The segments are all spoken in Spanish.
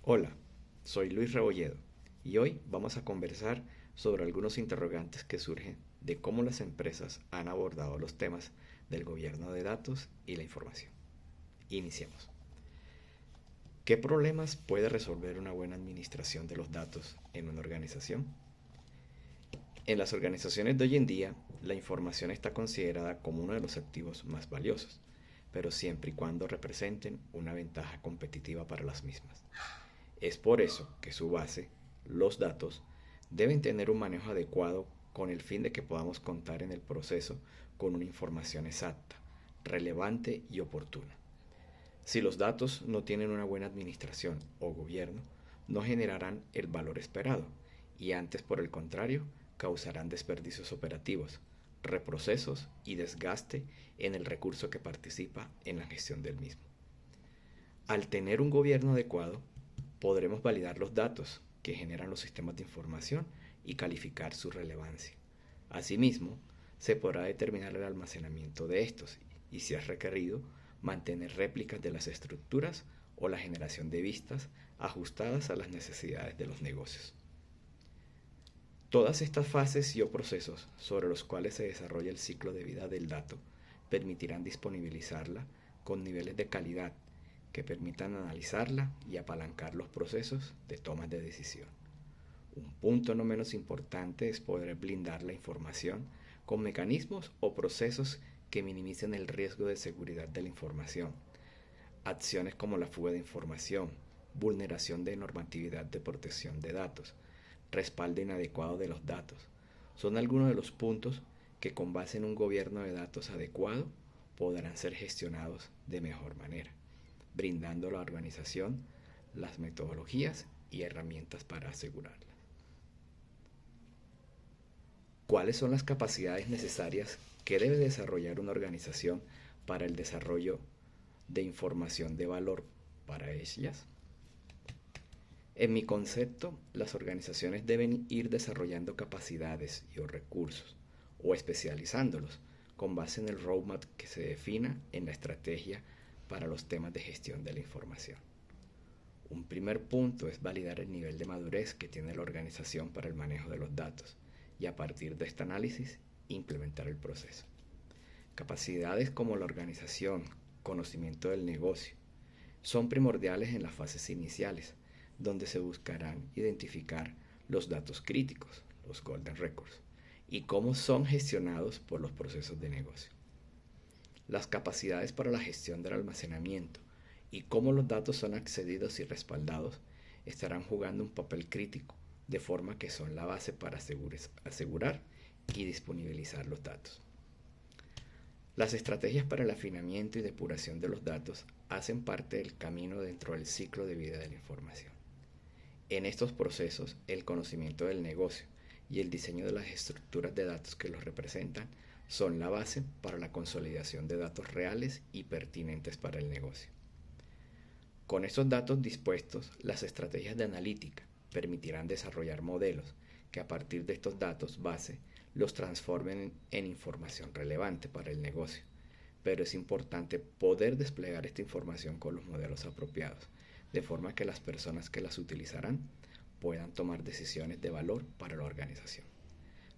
Hola, soy Luis Rebolledo y hoy vamos a conversar sobre algunos interrogantes que surgen de cómo las empresas han abordado los temas del gobierno de datos y la información. Iniciemos. ¿Qué problemas puede resolver una buena administración de los datos en una organización? En las organizaciones de hoy en día, la información está considerada como uno de los activos más valiosos, pero siempre y cuando representen una ventaja competitiva para las mismas. Es por eso que su base, los datos, deben tener un manejo adecuado con el fin de que podamos contar en el proceso con una información exacta, relevante y oportuna. Si los datos no tienen una buena administración o gobierno, no generarán el valor esperado y antes, por el contrario, causarán desperdicios operativos, reprocesos y desgaste en el recurso que participa en la gestión del mismo. Al tener un gobierno adecuado, podremos validar los datos que generan los sistemas de información y calificar su relevancia. Asimismo, se podrá determinar el almacenamiento de estos y, si es requerido, mantener réplicas de las estructuras o la generación de vistas ajustadas a las necesidades de los negocios. Todas estas fases y o procesos sobre los cuales se desarrolla el ciclo de vida del dato permitirán disponibilizarla con niveles de calidad que permitan analizarla y apalancar los procesos de toma de decisión. Un punto no menos importante es poder blindar la información con mecanismos o procesos que minimicen el riesgo de seguridad de la información. Acciones como la fuga de información, vulneración de normatividad de protección de datos, respaldo inadecuado de los datos, son algunos de los puntos que con base en un gobierno de datos adecuado podrán ser gestionados de mejor manera, brindando a la organización las metodologías y herramientas para asegurarlas. ¿Cuáles son las capacidades necesarias que debe desarrollar una organización para el desarrollo de información de valor para ellas? En mi concepto, las organizaciones deben ir desarrollando capacidades y o recursos, o especializándolos, con base en el roadmap que se defina en la estrategia para los temas de gestión de la información. Un primer punto es validar el nivel de madurez que tiene la organización para el manejo de los datos y a partir de este análisis implementar el proceso. Capacidades como la organización, conocimiento del negocio, son primordiales en las fases iniciales, donde se buscarán identificar los datos críticos, los golden records, y cómo son gestionados por los procesos de negocio. Las capacidades para la gestión del almacenamiento y cómo los datos son accedidos y respaldados estarán jugando un papel crítico, de forma que son la base para asegurar y disponibilizar los datos. Las estrategias para el afinamiento y depuración de los datos hacen parte del camino dentro del ciclo de vida de la información. En estos procesos, el conocimiento del negocio y el diseño de las estructuras de datos que los representan son la base para la consolidación de datos reales y pertinentes para el negocio. Con estos datos dispuestos, las estrategias de analítica permitirán desarrollar modelos que a partir de estos datos base los transformen en información relevante para el negocio. Pero es importante poder desplegar esta información con los modelos apropiados, de forma que las personas que las utilizarán puedan tomar decisiones de valor para la organización.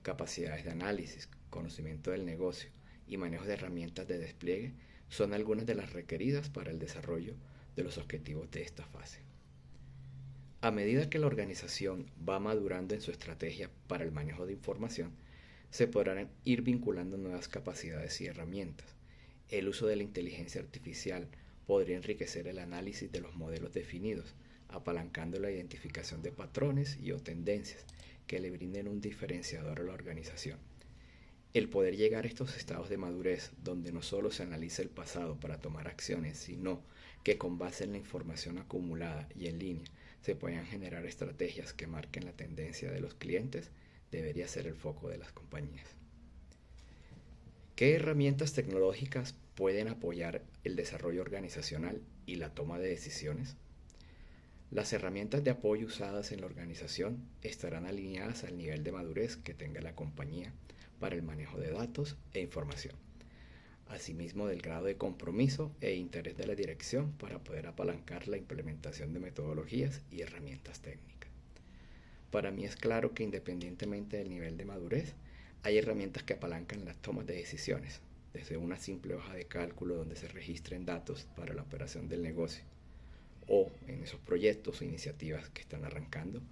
Capacidades de análisis, conocimiento del negocio y manejo de herramientas de despliegue son algunas de las requeridas para el desarrollo de los objetivos de esta fase. A medida que la organización va madurando en su estrategia para el manejo de información, se podrán ir vinculando nuevas capacidades y herramientas. El uso de la inteligencia artificial podría enriquecer el análisis de los modelos definidos, apalancando la identificación de patrones y o tendencias que le brinden un diferenciador a la organización. El poder llegar a estos estados de madurez donde no solo se analiza el pasado para tomar acciones, sino que con base en la información acumulada y en línea se puedan generar estrategias que marquen la tendencia de los clientes, debería ser el foco de las compañías. ¿Qué herramientas tecnológicas pueden apoyar el desarrollo organizacional y la toma de decisiones? Las herramientas de apoyo usadas en la organización estarán alineadas al nivel de madurez que tenga la compañía para el manejo de datos e información. asimismo del grado de compromiso e interés de la dirección para poder apalancar la implementación de metodologías y herramientas técnicas. Para mí es claro que independientemente del nivel de madurez, hay herramientas que apalancan las tomas de decisiones, desde una simple hoja de cálculo donde se registren datos para la operación del negocio, o en esos proyectos o iniciativas que están arrancando,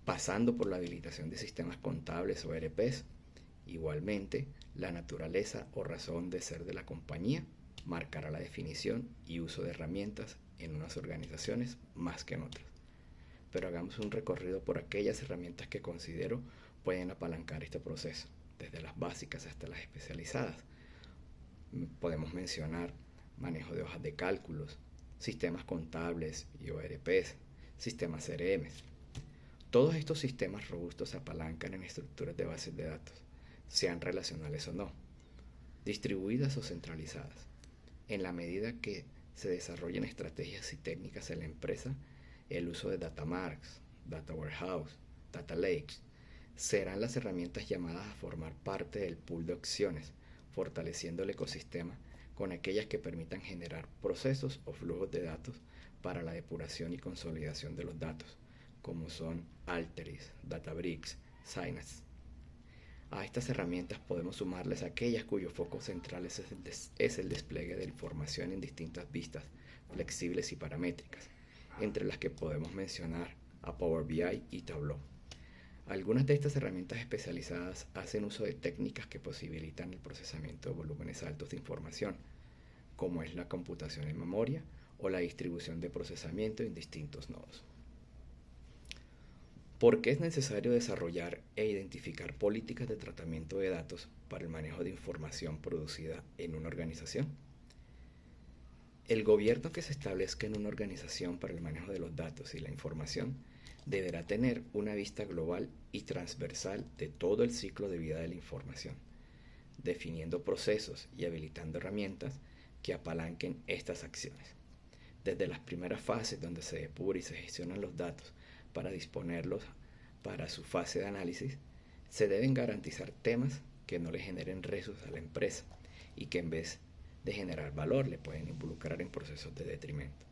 pasando por la habilitación de sistemas contables o ERPs. Igualmente, la naturaleza o razón de ser de la compañía marcará la definición y uso de herramientas en unas organizaciones más que en otras. Pero hagamos un recorrido por aquellas herramientas que considero pueden apalancar este proceso, desde las básicas hasta las especializadas. Podemos mencionar manejo de hojas de cálculos, sistemas contables y ORPs, sistemas CRM. Todos estos sistemas robustos se apalancan en estructuras de bases de datos, sean relacionales o no, distribuidas o centralizadas. En la medida que se desarrollen estrategias y técnicas en la empresa, el uso de data marks, data warehouse, data lakes, serán las herramientas llamadas a formar parte del pool de opciones, fortaleciendo el ecosistema con aquellas que permitan generar procesos o flujos de datos para la depuración y consolidación de los datos, como son Alteryx, Databricks, Synapse. A estas herramientas podemos sumarles aquellas cuyo foco central es el despliegue de información en distintas vistas, flexibles y paramétricas, entre las que podemos mencionar a Power BI y Tableau. Algunas de estas herramientas especializadas hacen uso de técnicas que posibilitan el procesamiento de volúmenes altos de información, como es la computación en memoria o la distribución de procesamiento en distintos nodos. ¿Por qué es necesario desarrollar e identificar políticas de tratamiento de datos para el manejo de información producida en una organización? El gobierno que se establezca en una organización para el manejo de los datos y la información deberá tener una vista global y transversal de todo el ciclo de vida de la información, definiendo procesos y habilitando herramientas que apalanquen estas acciones. Desde las primeras fases donde se depura y se gestionan los datos para disponerlos para su fase de análisis, se deben garantizar temas que no le generen riesgos a la empresa y que en vez de generar valor le pueden involucrar en procesos de detrimento.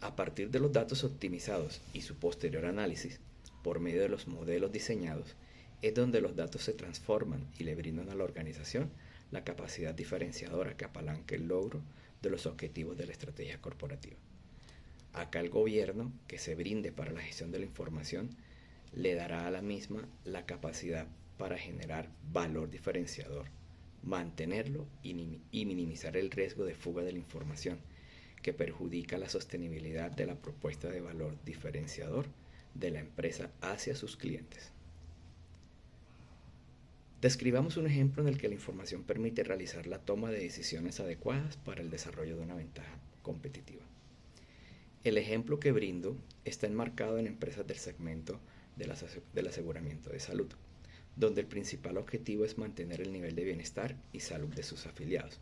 A partir de los datos optimizados y su posterior análisis, por medio de los modelos diseñados, es donde los datos se transforman y le brindan a la organización la capacidad diferenciadora que apalanca el logro de los objetivos de la estrategia corporativa. Acá el gobierno que se brinde para la gestión de la información le dará a la misma la capacidad para generar valor diferenciador, mantenerlo y minimizar el riesgo de fuga de la información que perjudica la sostenibilidad de la propuesta de valor diferenciador de la empresa hacia sus clientes. Describamos un ejemplo en el que la información permite realizar la toma de decisiones adecuadas para el desarrollo de una ventaja competitiva. El ejemplo que brindo está enmarcado en empresas del segmento del aseguramiento de salud, donde el principal objetivo es mantener el nivel de bienestar y salud de sus afiliados.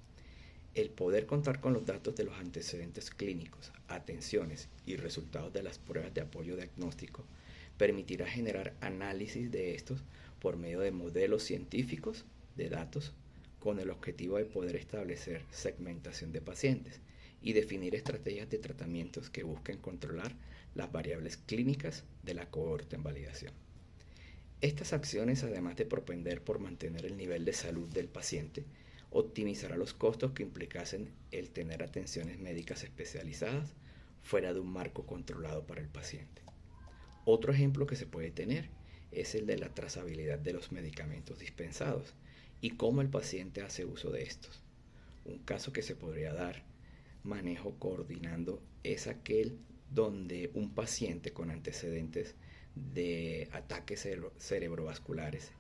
El poder contar con los datos de los antecedentes clínicos, atenciones y resultados de las pruebas de apoyo diagnóstico permitirá generar análisis de estos por medio de modelos científicos de datos con el objetivo de poder establecer segmentación de pacientes y definir estrategias de tratamientos que busquen controlar las variables clínicas de la cohorte en validación. Estas acciones, además de propender por mantener el nivel de salud del paciente, optimizará los costos que implicasen el tener atenciones médicas especializadas fuera de un marco controlado para el paciente. Otro ejemplo que se puede tener es el de la trazabilidad de los medicamentos dispensados y cómo el paciente hace uso de estos. Un caso que se podría dar manejo coordinando es aquel donde un paciente con antecedentes de ataques cerebrovasculares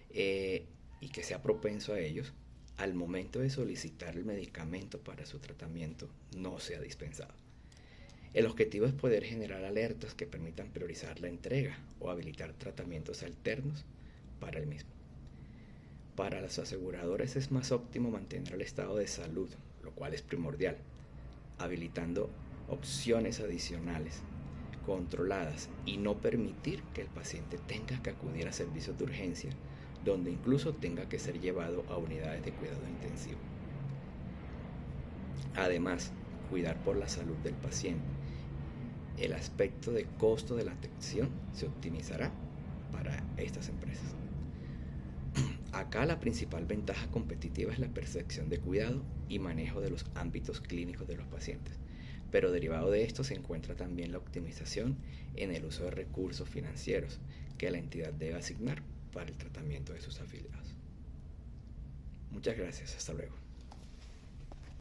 y que sea propenso a ellos, al momento de solicitar el medicamento para su tratamiento no sea dispensado. El objetivo es poder generar alertas que permitan priorizar la entrega o habilitar tratamientos alternos para el mismo. Para los aseguradores es más óptimo mantener el estado de salud, lo cual es primordial, habilitando opciones adicionales, controladas y no permitir que el paciente tenga que acudir a servicios de urgencia donde incluso tenga que ser llevado a unidades de cuidado intensivo. Además, cuidar por la salud del paciente. El aspecto de costo de la atención se optimizará para estas empresas. Acá la principal ventaja competitiva es la percepción de cuidado y manejo de los ámbitos clínicos de los pacientes, pero derivado de esto se encuentra también la optimización en el uso de recursos financieros que la entidad debe asignar para el tratamiento de sus afiliados. Muchas gracias, hasta luego.